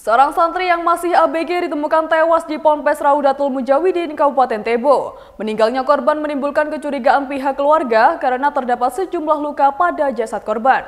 Seorang santri yang masih ABG ditemukan tewas di Ponpes Raudatul Mujawidin, Kabupaten Tebo. Meninggalnya korban menimbulkan kecurigaan pihak keluarga karena terdapat sejumlah luka pada jasad korban.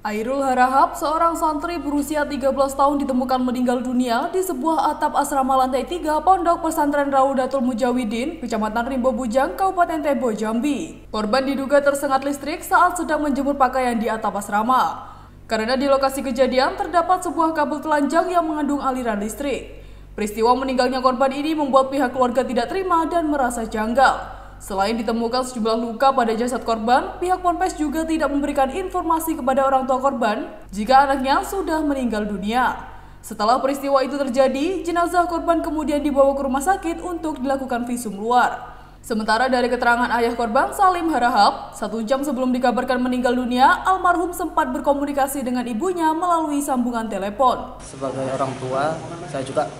Airul Harahap, seorang santri berusia 13 tahun ditemukan meninggal dunia di sebuah atap asrama lantai 3 Pondok Pesantren Raudatul Mujawidin, Kecamatan Rimbo Bujang, Kabupaten Tebo, Jambi. Korban diduga tersengat listrik saat sedang menjemur pakaian di atap asrama. Karena di lokasi kejadian terdapat sebuah kabel telanjang yang mengandung aliran listrik. Peristiwa meninggalnya korban ini membuat pihak keluarga tidak terima dan merasa janggal. Selain ditemukan sejumlah luka pada jasad korban, pihak Ponpes juga tidak memberikan informasi kepada orang tua korban jika anaknya sudah meninggal dunia. Setelah peristiwa itu terjadi, jenazah korban kemudian dibawa ke rumah sakit untuk dilakukan visum luar. Sementara dari keterangan ayah korban, Salim Harahap, 1 jam sebelum dikabarkan meninggal dunia, almarhum sempat berkomunikasi dengan ibunya melalui sambungan telepon. Sebagai orang tua, saya juga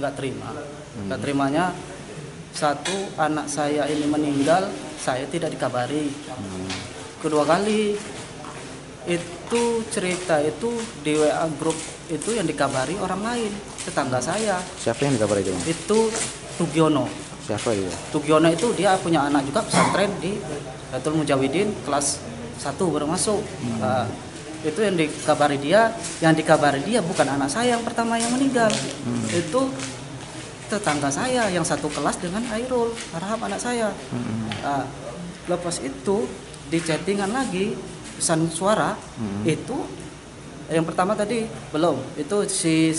nggak terima. Nggak terimanya, satu, anak saya ini meninggal, saya tidak dikabari. Kedua kali, itu cerita itu di WA grup itu yang dikabari orang lain, tetangga saya. Siapa yang dikabari itu? Itu Tugiono. Siapa itu? Tugiono itu dia punya anak juga pesantren di Raudatul Mujawidin kelas 1 baru masuk. Itu yang dikabari dia bukan anak saya yang pertama yang meninggal. Itu tetangga saya yang satu kelas dengan Airul Harahap anak saya. Lepas itu di chattingan lagi pesan suara itu yang pertama tadi belum, itu si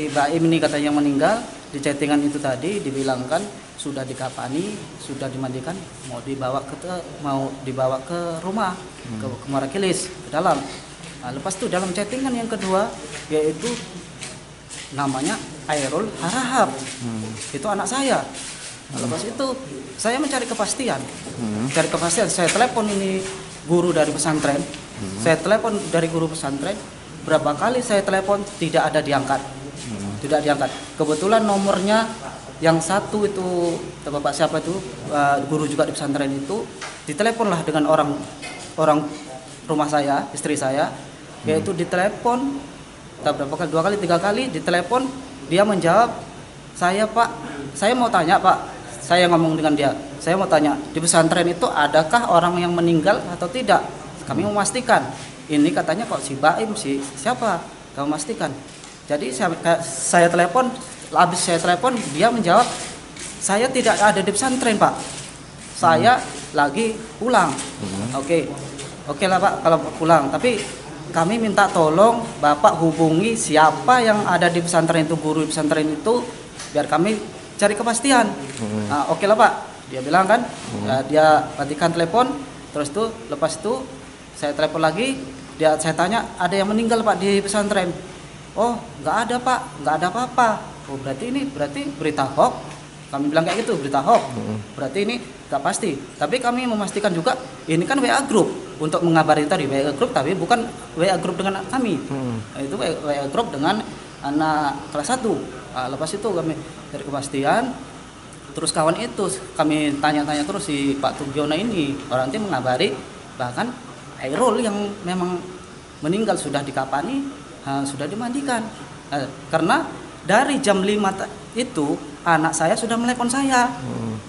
Baim ini katanya yang meninggal. Di chattingan itu tadi dibilangkan sudah dikapani, sudah dimandikan, mau dibawa ke rumah, ke Marakilis, ke dalam. Nah, lepas itu dalam chattingan yang kedua yaitu namanya Airul Harahap, itu anak saya. Nah, lepas itu saya mencari kepastian, saya telepon ini guru dari pesantren, berapa kali saya telepon tidak ada diangkat. Kebetulan nomornya yang satu itu bapak siapa itu guru juga di pesantren itu diteleponlah dengan orang rumah saya, istri saya, yaitu ditelepon berapa kali, 2 kali 3 kali ditelepon, dia menjawab, saya mau tanya pak, saya ngomong dengan dia, saya mau tanya di pesantren itu adakah orang yang meninggal atau tidak, kami memastikan. Ini katanya kok si Baim, si siapa, kamu memastikan. Jadi saya telepon, habis saya telepon dia menjawab, saya tidak ada di pesantren pak, saya lagi pulang. Oke lah pak kalau pulang, tapi kami minta tolong bapak hubungi siapa yang ada di pesantren itu, guru di pesantren itu, biar kami cari kepastian. Oke lah pak, dia bilang kan. Dia matikan telepon. Terus tuh lepas itu saya telepon lagi, saya tanya ada yang meninggal pak di pesantren. Oh nggak ada pak, nggak ada apa-apa. Oh berarti berita hoax. Kami bilang kayak gitu, berita hoax. Berarti ini nggak pasti. Tapi kami memastikan juga ini kan WA group untuk mengabari tadi, WA group tapi bukan WA group dengan kami. Itu WA group dengan anak kelas 1. Lepas itu kami dari kepastian. Terus kawan itu kami tanya-tanya terus si Pak Tugiono ini, orang itu mengabari bahkan Airul yang memang meninggal sudah dikapani, sudah dimandikan. Karena dari jam 5 itu anak saya sudah menelepon saya.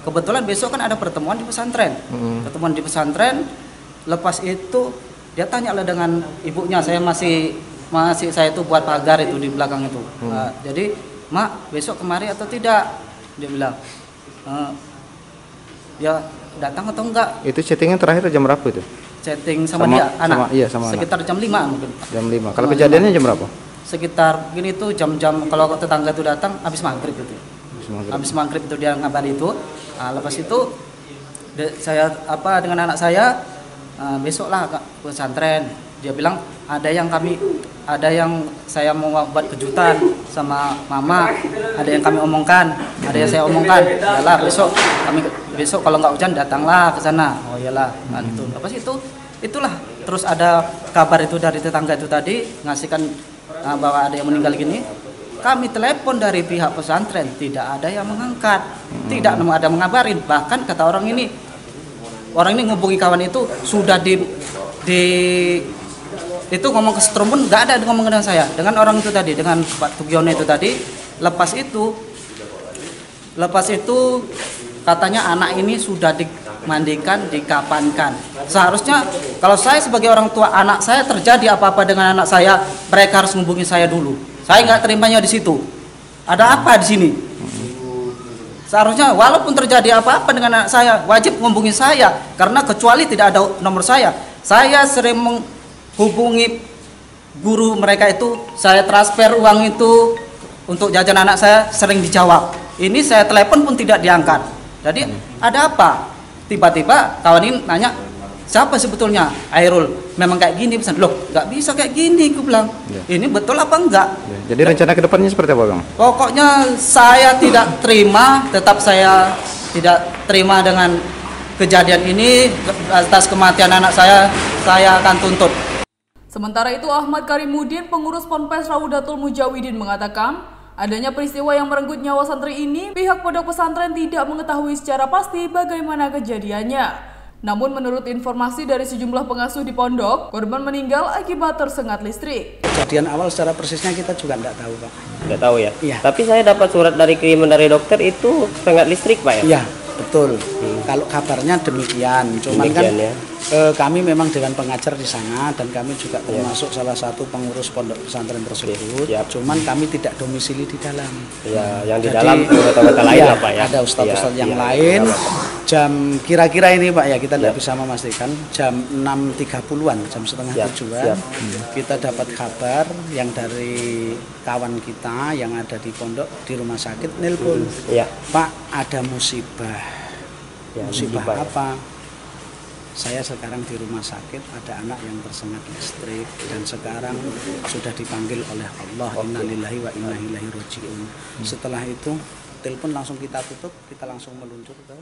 Kebetulan besok kan ada pertemuan di pesantren. Lepas itu dia tanya lah dengan ibunya, saya masih saya itu buat pagar itu di belakang itu. Jadi mak besok kemari atau tidak, dia bilang. Ya datang atau enggak. Itu chattingan terakhir jam berapa itu? Chatting sama dia anak. Sama sekitar anak. jam 5 mungkin. Jam 5. Kalau kejadiannya jam berapa? Sekitar gini tuh jam-jam kalau tetangga itu datang habis maghrib itu. Habis maghrib itu dia ngabari itu. Lepas itu saya dengan anak saya besoklah ke pesantren. Dia bilang ada yang saya mau buat kejutan sama mama, ada yang kami omongkan, ada yang saya omongkan. Yalah besok kalau nggak hujan datanglah ke sana. Oh iyalah, itu. Lepas itulah terus ada kabar itu dari tetangga itu tadi ngasihkan bahwa ada yang meninggal gini. Kami telepon dari pihak pesantren, tidak ada yang mengangkat, tidak ada mengabarin. Bahkan kata orang ini ngubungi kawan itu sudah itu ngomong ke setrum pun nggak ada ngomong dengan saya, dengan orang itu tadi, dengan Pak Tugiono itu tadi. Lepas itu katanya anak ini sudah dimandikan, dikapankan. Seharusnya kalau saya sebagai orang tua anak saya terjadi apa-apa dengan anak saya, mereka harus menghubungi saya dulu. Saya nggak terimanya di situ. Ada apa di sini? Seharusnya walaupun terjadi apa-apa dengan anak saya, wajib menghubungi saya, karena kecuali tidak ada nomor saya. Saya sering menghubungi guru mereka itu, saya transfer uang itu untuk jajan anak saya, sering dijawab. Ini saya telepon pun tidak diangkat. Jadi ada apa? Tiba-tiba kawan ini nanya, siapa sebetulnya? Airul. Memang kayak gini pesan. Loh, nggak bisa kayak gini, aku bilang. Ini betul apa enggak? Jadi rencana kedepannya seperti apa, Bang? Pokoknya saya tidak terima, tetap saya tidak terima dengan kejadian ini. Atas kematian anak saya akan tuntut. Sementara itu, Ahmad Karimudin, pengurus Ponpes Raudatul Mujawidin mengatakan, adanya peristiwa yang merenggut nyawa santri ini, pihak pondok pesantren tidak mengetahui secara pasti bagaimana kejadiannya. Namun menurut informasi dari sejumlah pengasuh di pondok, korban meninggal akibat tersengat listrik. Kejadian awal secara persisnya kita juga nggak tahu, Pak. Nggak tahu ya? Iya. Tapi saya dapat surat dari kiriman dari dokter itu sengat listrik, Pak ya? Iya, betul. Kalau kabarnya demikian, cuman kan Ya. kami memang dewan pengajar di sana dan kami juga termasuk salah satu pengurus pondok pesantren tersebut. Siap. Cuman kami tidak domisili di dalam. Ya, yang di Jadi, dalam kota-kota lain iya, lah, Pak ya. ada ustadz-ustadz yang iya, lain. iya, Jam kira-kira ini, Pak ya, kita tidak bisa memastikan. Jam 6.30-an, jam setengah Siap, 7-an, kita dapat kabar yang dari kawan kita yang ada di pondok di rumah sakit nelpon. Iya. Pak, ada musibah. Ya, Musibah musibah. apa? Saya sekarang di rumah sakit, ada anak yang tersengat listrik dan sekarang sudah dipanggil oleh Allah. Innalillahi wa inna ilaihi raji'un. Setelah itu telepon langsung kita tutup, kita langsung meluncur ke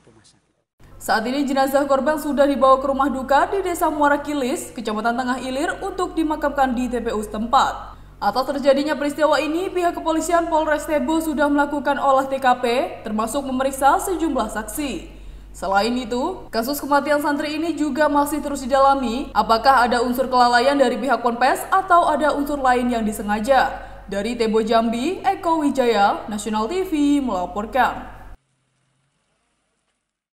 rumah sakit. Saat ini jenazah korban sudah dibawa ke rumah duka di Desa Muara Kilis, Kecamatan Tengah Ilir untuk dimakamkan di TPU setempat. Atas terjadinya peristiwa ini, pihak kepolisian Polres Tebo sudah melakukan olah TKP, termasuk memeriksa sejumlah saksi. Selain itu, kasus kematian santri ini juga masih terus didalami, apakah ada unsur kelalaian dari pihak Ponpes atau ada unsur lain yang disengaja. Dari Tebo Jambi, Eko Wijaya, Nasional TV melaporkan.